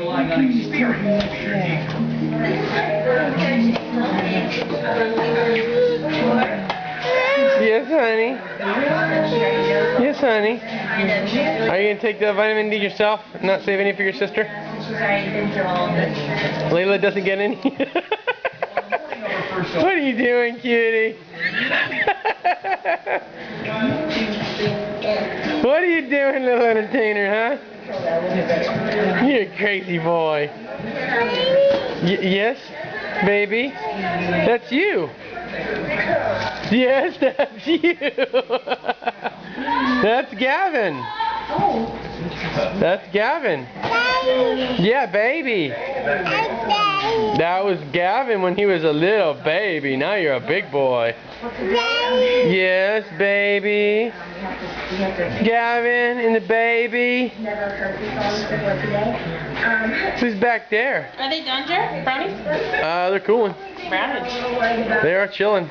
relying on experience to be your Yes, honey. Yes, honey. Are you going to take the vitamin D yourself? Not save any for your sister? Layla doesn't get any? What are you doing, cutie? What are you doing, little entertainer, huh? You're a crazy boy. Yes, baby? That's you. Yes, that's you. That's Gavin. That's Gavin. Yeah, baby. That was Gavin when he was a little baby. Now you're a big boy. Yes, baby. Gavin and the baby. Who's back there? Are they done, Jer? Brownies? They're cooling. Brownies. They are chilling.